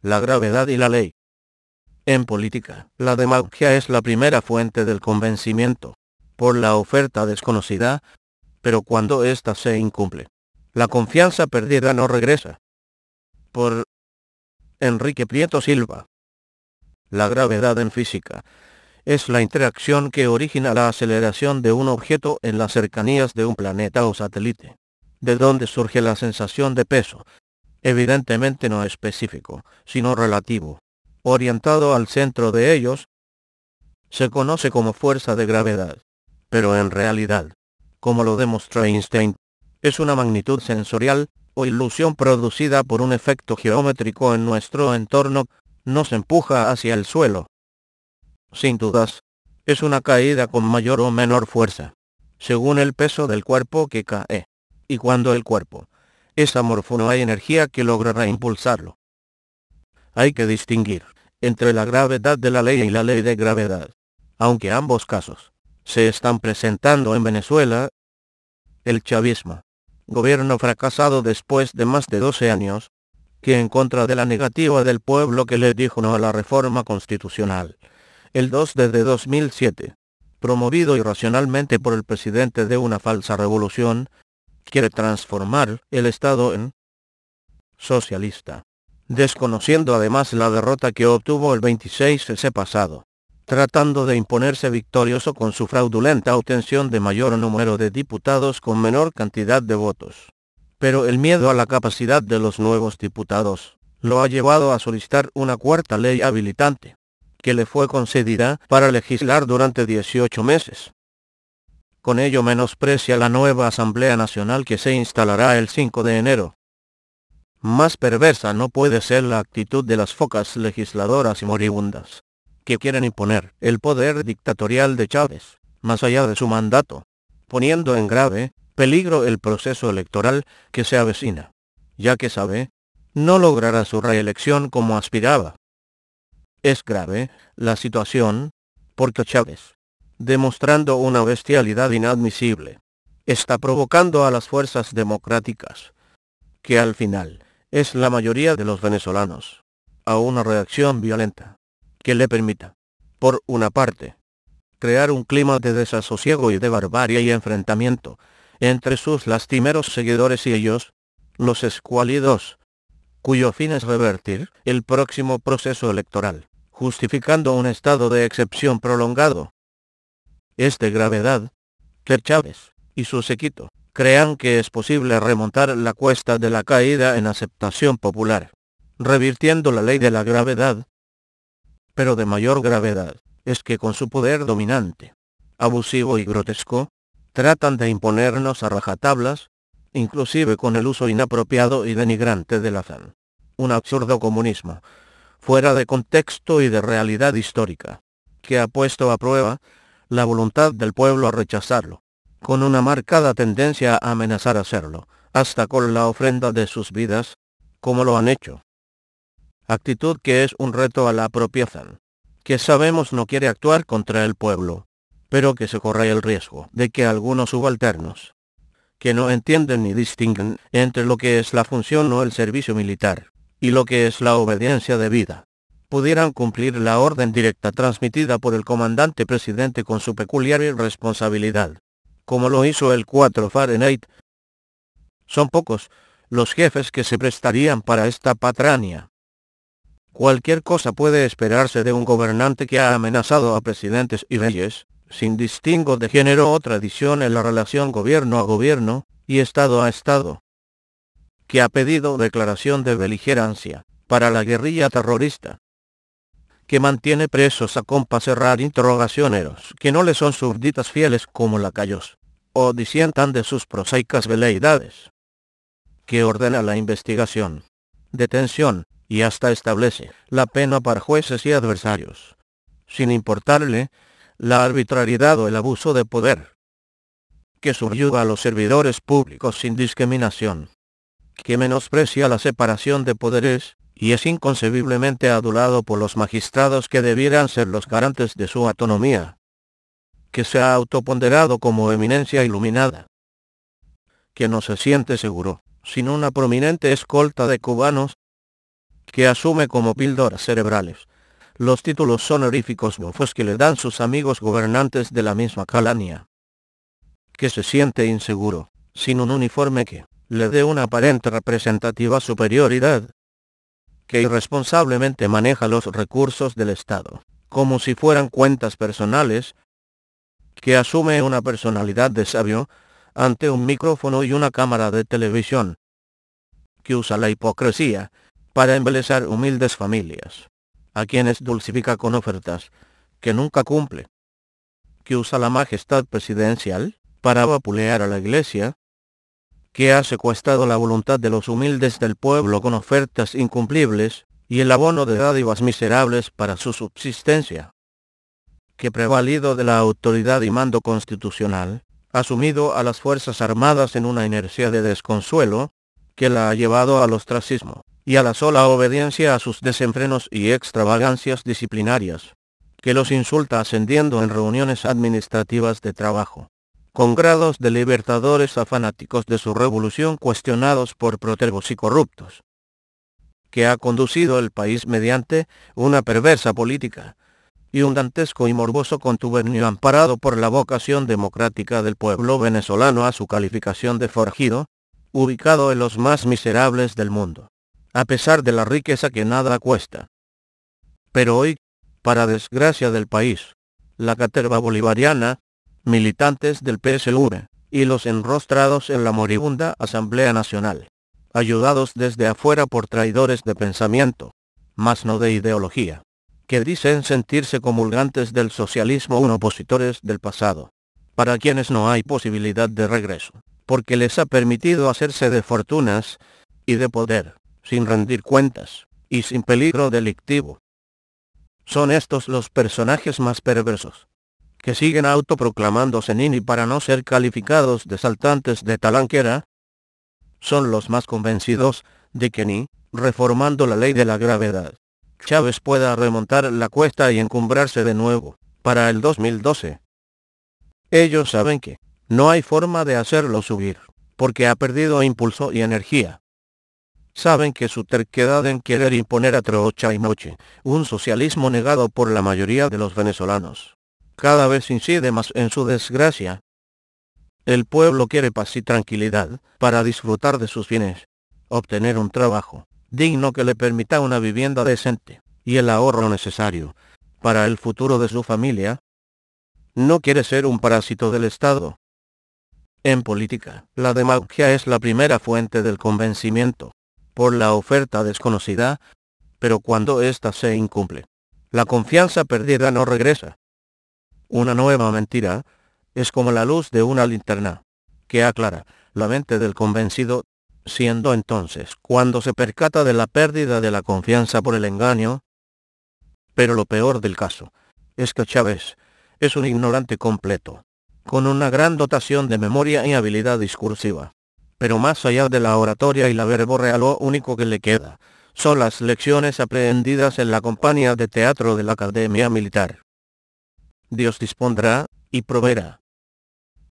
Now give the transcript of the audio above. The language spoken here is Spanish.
la gravedad y la ley. En política, la demagogia es la primera fuente del convencimiento, por la oferta desconocida, pero cuando ésta se incumple, la confianza perdida no regresa. Por Enrique Prieto Silva. La gravedad en física es la interacción que origina la aceleración de un objeto en las cercanías de un planeta o satélite, de donde surge la sensación de peso, evidentemente no específico, sino relativo, orientado al centro de ellos. Se conoce como fuerza de gravedad, pero en realidad, como lo demostró Einstein, es una magnitud sensorial o ilusión producida por un efecto geométrico en nuestro entorno, nos empuja hacia el suelo. Sin dudas, es una caída con mayor o menor fuerza, según el peso del cuerpo que cae, y cuando el cuerpo es amorfo no hay energía que logrará impulsarlo. Hay que distinguir entre la gravedad de la ley y la ley de gravedad, aunque ambos casos se están presentando en Venezuela. El chavismo, gobierno fracasado después de más de 12 años, que en contra de la negativa del pueblo que le dijo no a la reforma constitucional, el 2 de 2007, promovido irracionalmente por el presidente de una falsa revolución, quiere transformar el Estado en socialista, desconociendo además la derrota que obtuvo el 26 pasado, tratando de imponerse victorioso con su fraudulenta obtención de mayor número de diputados con menor cantidad de votos. Pero el miedo a la capacidad de los nuevos diputados lo ha llevado a solicitar una cuarta ley habilitante, que le fue concedida para legislar durante 18 meses. Con ello menosprecia la nueva Asamblea Nacional que se instalará el 5 de enero. Más perversa no puede ser la actitud de las focas legisladoras y moribundas, que quieren imponer el poder dictatorial de Chávez, más allá de su mandato, poniendo en grave peligro el proceso electoral que se avecina, ya que sabe, no logrará su reelección como aspiraba. Es grave la situación, porque Chávez, demostrando una bestialidad inadmisible, está provocando a las fuerzas democráticas, que al final es la mayoría de los venezolanos, a una reacción violenta, que le permita, por una parte, crear un clima de desasosiego y de barbarie y enfrentamiento entre sus lastimeros seguidores y ellos, los escuálidos, cuyo fin es revertir el próximo proceso electoral, justificando un estado de excepción prolongado. Es de gravedad que Chávez y su séquito crean que es posible remontar la cuesta de la caída en aceptación popular, revirtiendo la ley de la gravedad. Pero de mayor gravedad es que con su poder dominante, abusivo y grotesco, tratan de imponernos a rajatablas, inclusive con el uso inapropiado y denigrante del afán. Un absurdo comunismo, fuera de contexto y de realidad histórica, que ha puesto a prueba la voluntad del pueblo a rechazarlo, con una marcada tendencia a amenazar hacerlo, hasta con la ofrenda de sus vidas, como lo han hecho. Actitud que es un reto a la apropiación, que sabemos no quiere actuar contra el pueblo, pero que se corre el riesgo de que algunos subalternos, que no entienden ni distinguen entre lo que es la función o el servicio militar, y lo que es la obediencia debida, pudieran cumplir la orden directa transmitida por el comandante presidente con su peculiar irresponsabilidad, como lo hizo el 4 Fahrenheit. Son pocos los jefes que se prestarían para esta patraña. Cualquier cosa puede esperarse de un gobernante que ha amenazado a presidentes y reyes, sin distingo de género o tradición en la relación gobierno a gobierno, y estado a estado, que ha pedido declaración de beligerancia para la guerrilla terrorista, que mantiene presos a compa cerrar interrogacioneros que no le son súbditas fieles como lacayos, o disientan de sus prosaicas veleidades, que ordena la investigación, detención, y hasta establece la pena para jueces y adversarios, sin importarle la arbitrariedad o el abuso de poder, que subyuga a los servidores públicos sin discriminación, que menosprecia la separación de poderes, y es inconcebiblemente adulado por los magistrados que debieran ser los garantes de su autonomía, que se ha autoponderado como eminencia iluminada, que no se siente seguro sin una prominente escolta de cubanos, que asume como píldoras cerebrales los títulos honoríficos bofos que le dan sus amigos gobernantes de la misma calaña, que se siente inseguro, sin un uniforme que le dé una aparente representativa superioridad, que irresponsablemente maneja los recursos del Estado, como si fueran cuentas personales, que asume una personalidad de sabio, ante un micrófono y una cámara de televisión, que usa la hipocresía para embelezar humildes familias, a quienes dulcifica con ofertas que nunca cumple, que usa la majestad presidencial para vapulear a la Iglesia, que ha secuestrado la voluntad de los humildes del pueblo con ofertas incumplibles y el abono de dádivas miserables para su subsistencia, que prevalido de la autoridad y mando constitucional, ha sumido a las Fuerzas Armadas en una inercia de desconsuelo, que la ha llevado al ostracismo y a la sola obediencia a sus desenfrenos y extravagancias disciplinarias, que los insulta ascendiendo en reuniones administrativas de trabajo, con grados de libertadores a fanáticos de su revolución cuestionados por protervos y corruptos, que ha conducido el país mediante una perversa política y un dantesco y morboso contubernio amparado por la vocación democrática del pueblo venezolano a su calificación de forajido, ubicado en los más miserables del mundo, a pesar de la riqueza que nada cuesta. Pero hoy, para desgracia del país, la caterva bolivariana, militantes del PSV, y los enrostrados en la moribunda Asamblea Nacional, ayudados desde afuera por traidores de pensamiento, mas no de ideología, que dicen sentirse comulgantes del socialismo u opositores del pasado, para quienes no hay posibilidad de regreso, porque les ha permitido hacerse de fortunas y de poder, sin rendir cuentas, y sin peligro delictivo. Son estos los personajes más perversos, que siguen autoproclamándose nini para no ser calificados de saltantes de talanquera. Son los más convencidos de que ni, reformando la ley de la gravedad, Chávez pueda remontar la cuesta y encumbrarse de nuevo, para el 2012. Ellos saben que no hay forma de hacerlo subir, porque ha perdido impulso y energía. Saben que su terquedad en querer imponer a trocha y moche un socialismo negado por la mayoría de los venezolanos cada vez incide más en su desgracia. El pueblo quiere paz y tranquilidad para disfrutar de sus bienes, obtener un trabajo digno que le permita una vivienda decente y el ahorro necesario para el futuro de su familia. No quiere ser un parásito del Estado. En política, la demagogia es la primera fuente del convencimiento, por la oferta desconocida, pero cuando ésta se incumple, la confianza perdida no regresa. Una nueva mentira es como la luz de una linterna, que aclara la mente del convencido, siendo entonces cuando se percata de la pérdida de la confianza por el engaño. Pero lo peor del caso es que Chávez es un ignorante completo, con una gran dotación de memoria y habilidad discursiva. Pero más allá de la oratoria y la verborrea, lo único que le queda son las lecciones aprendidas en la compañía de teatro de la Academia Militar. Dios dispondrá y proveerá.